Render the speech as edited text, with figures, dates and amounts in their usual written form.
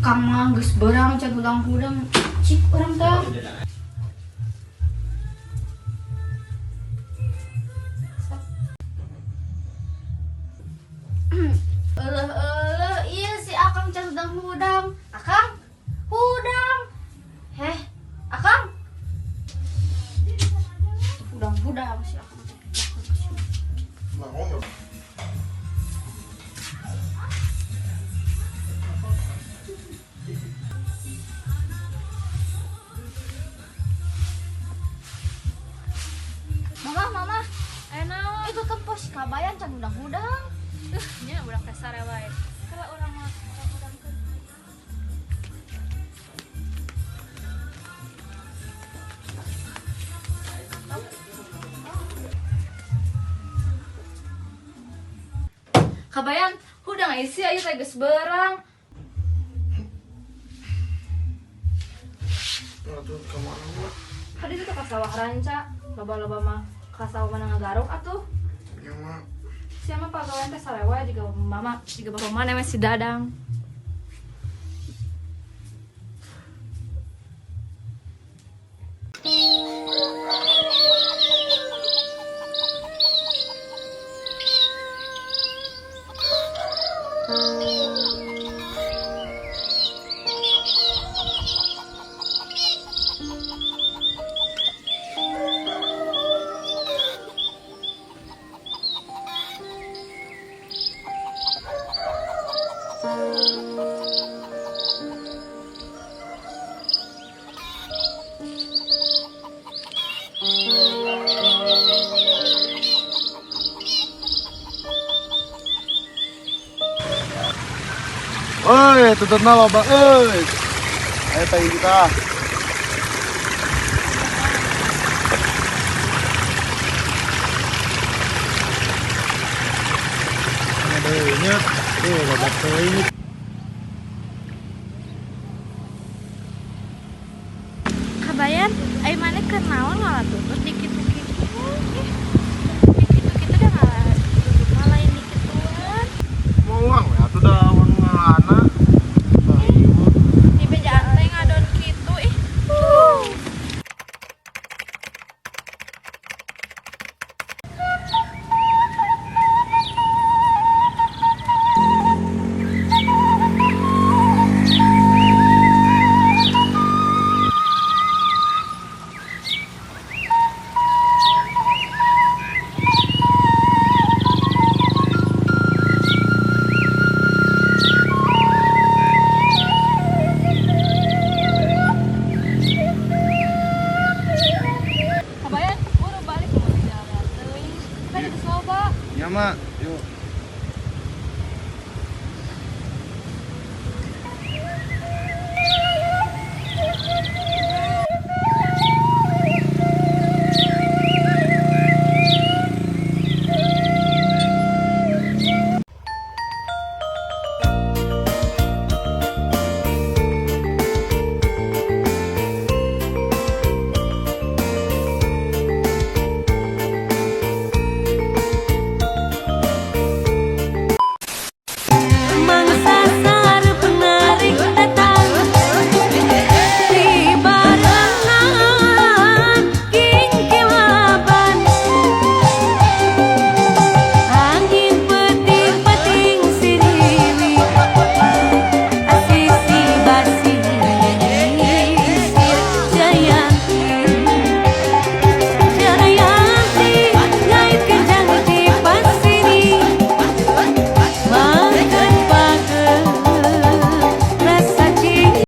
Akang mah geus beurang can hudang-hudang cik urang teh. Iya si Akang can hudang-hudang. Akang, hudang. Heh, Akang. Hudang-hudang si Akang. Mama, Enak. itu kan pos kabayan can hudang-hudang. Nya budak teh sarewa. Kalau orang mah orang-orang kan. Kabayan, hudang isi ayo teh geus beurang. Aduh, kemana mah? Tadi itu ka sawah ranca, loba-loba mah ka sawah mana ngagaruk atuh. Ya mah, Siapa pagawean teh sarewa juga mama, juga bapak mana si Dadang. oi, tutupna loba, oi. Ayo tanya kita. Ada ini, loba teuing. Kabayan, ai mana keur naon malah tutup dikit-dikit. Dikit-dikit udah malah ini dikituan. Mau uang ya, tuh dah uang ngalana. Di bejaan teh ngadon kitu ih. Kabayan, buru balik mau di jalan teuing. Kan geus loba. Ya mah, yuk.